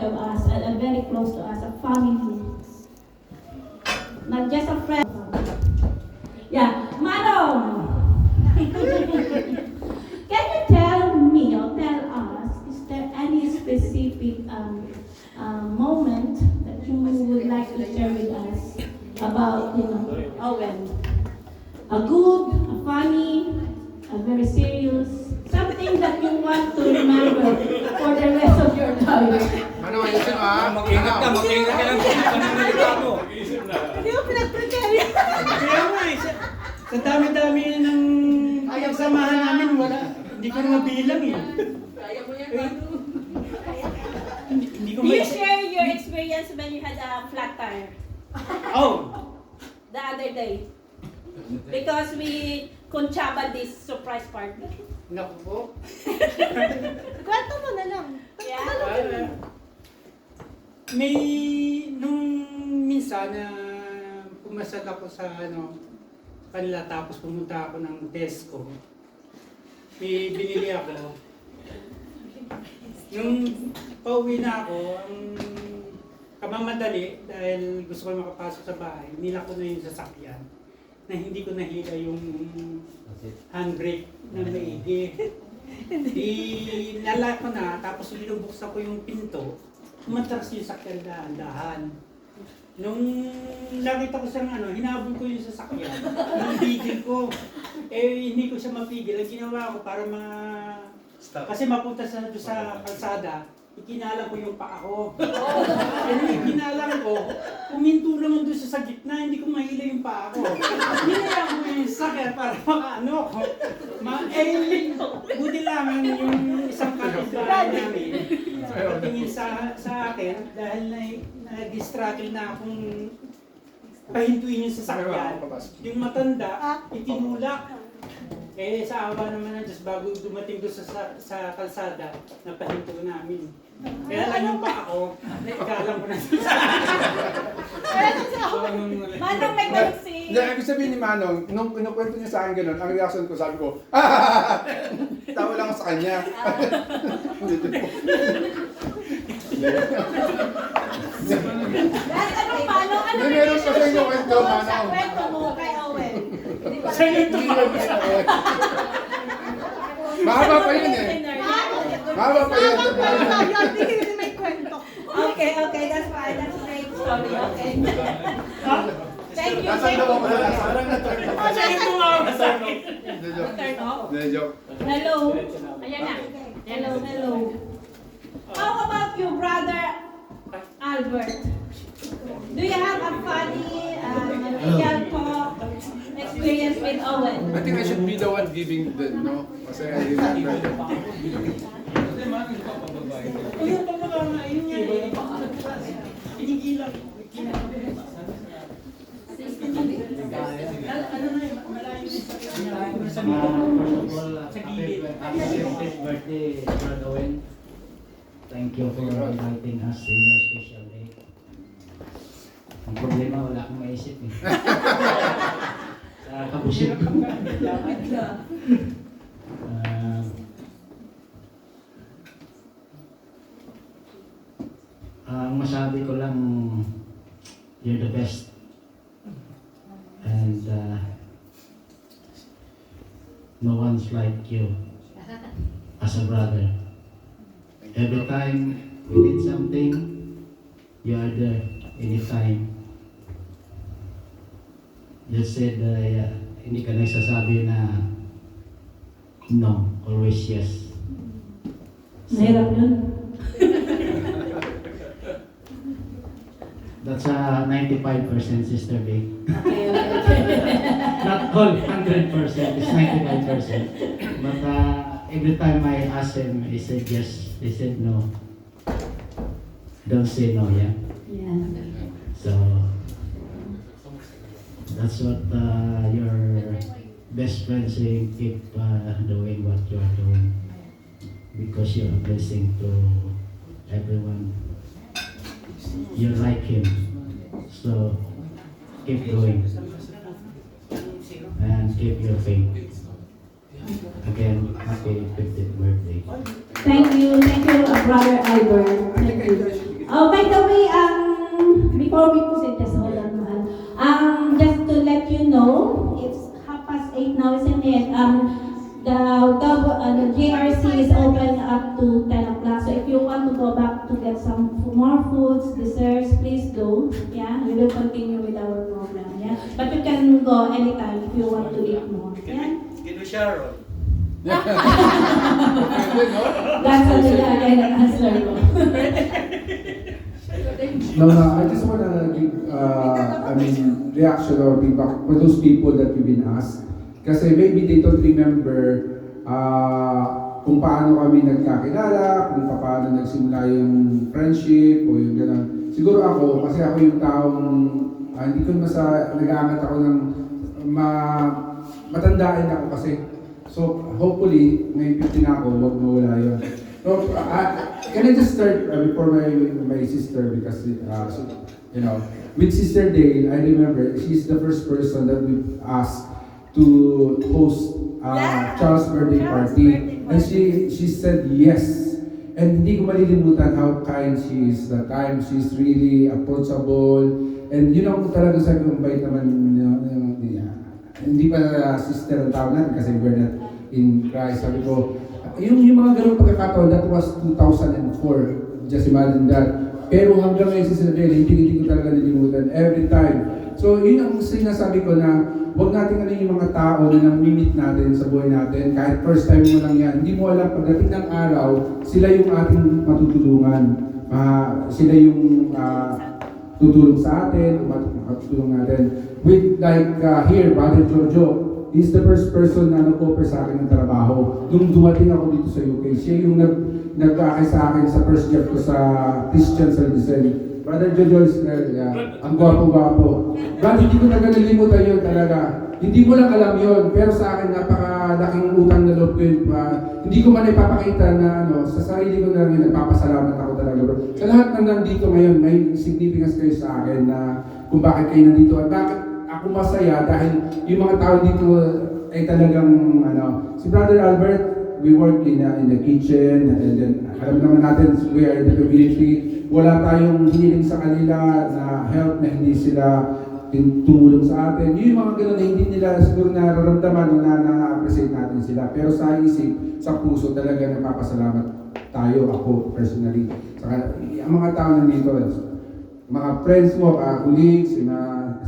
friend of us, a very close to us, a family. Not just a friend. Yeah, Manong! Can you tell me or tell us, is there any specific moment that you would like to share with us about, Owen? A good, a funny, a very serious, something that you want to remember for the rest of your life. Ano, ayusin mo ha? Mag-ingat ka lang kung anong nalita mo. Hindi mo pinag-prepare yan. Kaya nga sa dami-dami ng samahan namin, wala. Hindi ko na mabilang eh. Kaya mo yan, Hindi ko Do you share your experience when you had a flat tire Oh! the other day? Because we kunchaba this surprise party. Naku po. Kwento mo na lang. Yeah. May nung minsan na pumasal ako sa kanila tapos pumunta ako ng Tesco. May binili ako. Nung pauwi na ako, ang kamamadali dahil gusto ko makapasok sa bahay, nila ko na yung sasakyan na hindi ko nahila yung handbrake na maigi. Nala ko na, tapos binubuksan ko yung pinto, umatras yung sakyan dahan-dahan. Nung nakita ko siyang hinabol ko yung sasakyan, nabigil ko. Hindi ko siya mapigil. Ang ginawa ko para kasi mapunta sa kalsada, ikinalang ko yung paa ko. Ikinalang ko, puminto naman doon sa gitna, hindi ko mahila yung paa ko. Hinalang ko yung sakyan para makaano ko. Buti lang yung isang kapitbahay namin. Patingin sa akin, dahil na-distracted na akong pahintuin yung sasakyan. Yung matanda, itinulak. Sa awa naman ng Diyos, bago dumating doon sa kalsada, napahinto namin. Kaya lang yung pa ako, ikalam ko na Manong may tanong si... Hindi, ibig sabihin ni Manong, nung kinukwento niya sa akin ganun, ang reaction ko, sabi ko, tawa lang sa kanya. Anong palo? Ano Hindi, meron pa sa inyo kwento, sa Manong. kwento mo kay Owen? Sa ito Mahaba pa yun eh. Mahaba pa yun. Hindi may kwento. Okay, that's fine. That's a great story. Okay. Thank you. Nasaan daw ako na? Parang na-turn off. Sa ito nga sa akin. Hindi, joke. Turn off. Hindi, joke. Hello. Ayan na. Hello. How about you, brother Albert? Do you have a funny, real talk experience with Owen? I think I should be the one giving the, no? Kasi I remember. Yung pagkakama, yun nga eh. Hinigilang. Ano na yun, malayo na sa gilid. Happy birthday, Brother Owen. Thank you for inviting us in your special day. Ang problema, wala akong maisip eh. Sa kapusin ko. Ang masabi ko lang, you're the best. And no one's like you as a brother. Every time we need something, you are there anytime. You said hindi ka nagsasabi na no, always yes. Mahirap yun. That's 95% Sister Day. Okay. Not all 100%, it's 95%. But every time I ask him, he said yes, he said no. Don't say no, yeah? Yeah. So, that's what your best friend saying, keep doing what you are doing. Because you're a blessing to everyone. You're like him. So, keep going. And keep your faith. Again, happy 50th birthday. Thank you, Brother Albert. I think Thank you. I should Oh, by the way, before we proceed, just hold on, mahal. Just to let you know, it's 8:30 now, isn't it? The JRC is open up to 10 o'clock. So if you want to go back to get some more foods, desserts, please do. Yeah, we will continue with our program. Yeah, but you can go anytime if you want to eat more. Yeah, Kino Sharon. Pwede, no? that's what the again answer ko. No, I just want to give, reaction or feedback for those people that you've been asked. Kasi maybe they don't remember kung paano kami nagkakilala, kung paano nagsimula yung friendship o yung gano'n. Siguro ako, kasi ako yung taong, hindi ko nag-aangat ako ng matandaan ako kasi. So, hopefully, ngayon 50 na ako, huwag mawala yun. So, can I just start before my sister because you know, with Sister Dale, I remember she's the first person that we asked to host Charles' birthday party, and she said yes. And hindi ko malilimutan how kind she is. That time she's really approachable, and you know talaga sabi ko bait naman hindi pa sister ang tawag natin kasi we're not in Christ. Sabi ko, yung mga ganung pagkakataon, that was 2004. Just imagine that. Pero hanggang ngayon si Sister Dale, hindi ko talaga nilimutan every time. So yun ang sinasabi ko na huwag natin ano yung mga tao na nami-meet natin sa buhay natin. Kahit first time mo lang yan, hindi mo alam pagdating ng araw, sila yung ating matutulungan. Sila yung tutulong sa atin, matutulong natin. With like here, Brother Jojo, he's the first person na nag-offer sa akin ng trabaho. Nung dumating ako dito sa UK, siya yung nag-aakay sa akin sa first job ko sa Christian Services. Brother Jojo is ang gwapo-gwapo. But hindi ko nagalimutan yun talaga. Hindi mo lang alam yun, pero sa akin napakalaking utang na loob ko yun. Hindi ko man ipapakita na sa sarili ko na rin nagpapasalamat ako talaga. Bro. Sa lahat ng nandito ngayon, may significance kayo sa akin na kung bakit kayo nandito at bakit ako masaya dahil yung mga tao dito ay talagang si Brother Albert, we work in the kitchen and then alam naman natin we are in the community. Wala tayong hiniling sa kanila na help na hindi sila tumulong sa atin. Yung mga gano'n na hindi nila siguro nararamdaman o na-appreciate natin sila. Pero sa isip, sa puso talaga napapasalamat tayo, ako personally. Saka ang mga tao nandito, mga friends mo, colleagues,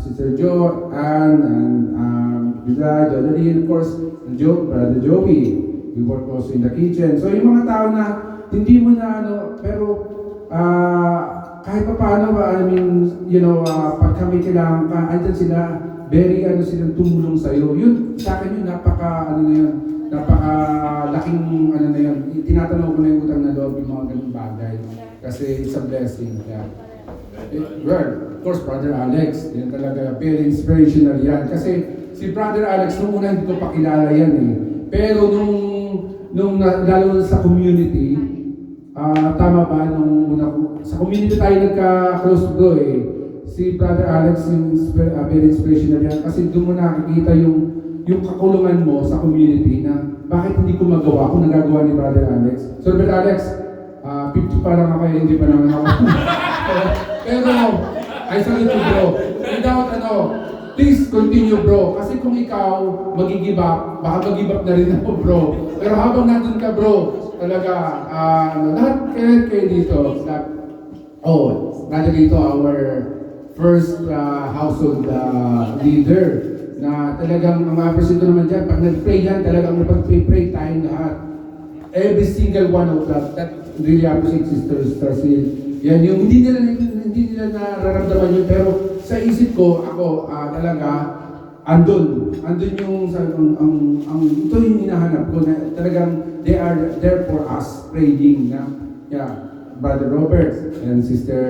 Sister Jo, Ann, and Vida, Jodeline, of course, Brother Joey. We work also in the kitchen. So yung mga tao na hindi mo na pero kahit pa paano pag kami kailangan ka, andyan sila, very silang tumulong sa'yo. Yun, sa akin yun, napakalaking tinatanaw ko na yung utang na loob yung mga ganung bagay. Kasi it's a blessing. Yeah. Well, of course, Brother Alex, yan talaga, very inspirational yan. Kasi si Brother Alex, nung una hindi ko pakilala yan eh. Pero nung lalo sa community, tama ba, nung una sa community tayo nagka-close to eh. Si Brother Alex yung very inspirational yan. Kasi doon mo nakikita yung kakulungan mo sa community na bakit hindi ko magawa kung nagagawa ni Brother Alex. So Brother Alex, 50 pa lang ako eh, hindi pa naman ako. Pero, I salute you bro. Without please continue bro. Kasi kung ikaw mag-give up, baka mag-give up na rin ako bro. Pero habang nandun ka bro, talaga, lahat kayo dito. Nalagay ito our first household leader na talagang ang mga presento naman dyan, pag nag-pray yan, talagang napag-pray tayong lahat. Every single one of that really appreciate Sister Starsil. Yan yung hindi nila nararamdaman yun, pero sa isip ko, ako talaga, andun yung ito yung hinahanap ko na talagang they are there for us, praying na, Brother Robert and Sister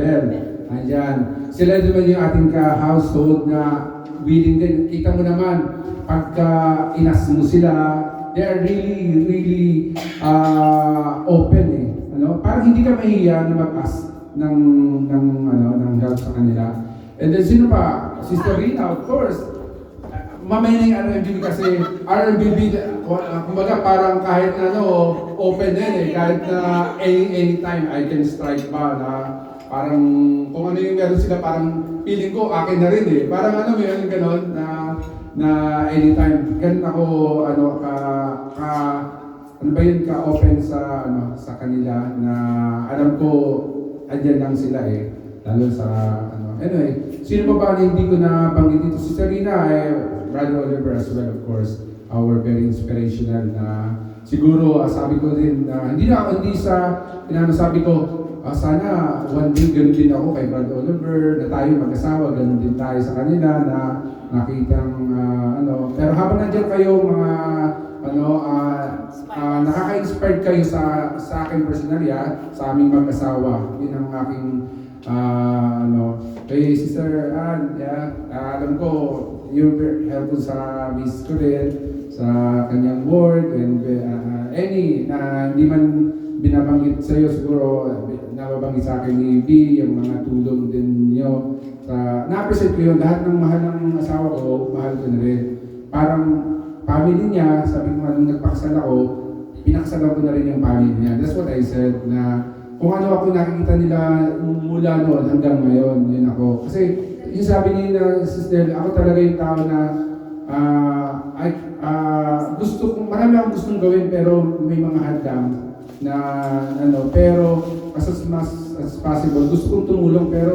Bell, andyan. Sila naman yung ating ka-household na willing din. Kita mo naman, pagka inas mo sila, they are really open eh. Parang hindi ka mahiya na mag-ask ng help sa kanila. And then sino pa? Sister Rina, of course. Mamaya na yung RMBB kasi RMBB kumbaga parang kahit na ano, open din eh, kahit na anytime I can strike ba na parang kung ano yung meron sila, parang feeling ko akin na rin eh. Parang ano, may gano'n na anytime. Ganun ako, ano, ano ba yun, ka-open sa, ano, sa kanila na alam ko, andyan lang sila eh. Lalo sa, ano, anyway, sino pa ba na hindi ko nabanggit dito? Si Sarina, Brother Oliver as well, of course, our very inspirational na siguro, sabi ko din na, hindi sabi ko, sana one day ganun din ako kay Brother Oliver, na tayo mag-asawa, ganun din tayo sa kanila na nakitang, ano, pero habang nandiyan kayo, mga, ano, nakaka-inspired kayo sa akin personally, sa aming mag-asawa. Yun ang aking, ano, kay Sister Ann, alam ko, you're very helpful sa miss ko rin, sa kanyang word, and any na hindi man binabanggit sa iyo, siguro nababanggit sa akin ni B, yung mga tulong din niyo. Na-appreciate ko yun, lahat ng mahal ng asawa ko, mahal ko na rin. Parang family niya, sabi ko nga nung nagpakasal ako, pinakasalan ko na rin yung family niya. That's what I said, na kung ano ako nakikita nila mula noon hanggang ngayon, yun ako. Kasi yung sabi niya, Sister, ako talaga yung tao na gusto kong, marami akong gustong gawin pero may mga hadlang na ano, pero as much as possible, gusto kong tumulong pero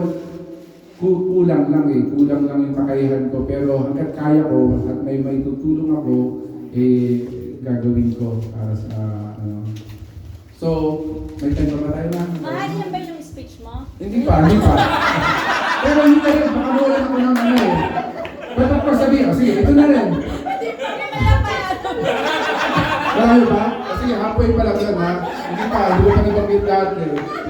kulang lang yung kakayahan ko, pero hanggat kaya ko at may tutulong ako, gagawin ko para sa ano. So, may time pa ba tayo na? Mahal yan ba yung speech mo? Hindi pa. Pero hindi na rin, baka mawalan ako ng ano eh. Ba't ako sabihin? Sige, ito na rin. Marami ba? Sige, halfway pa lang yan ha. Hindi pa, hindi ko pa nabanggit lahat eh.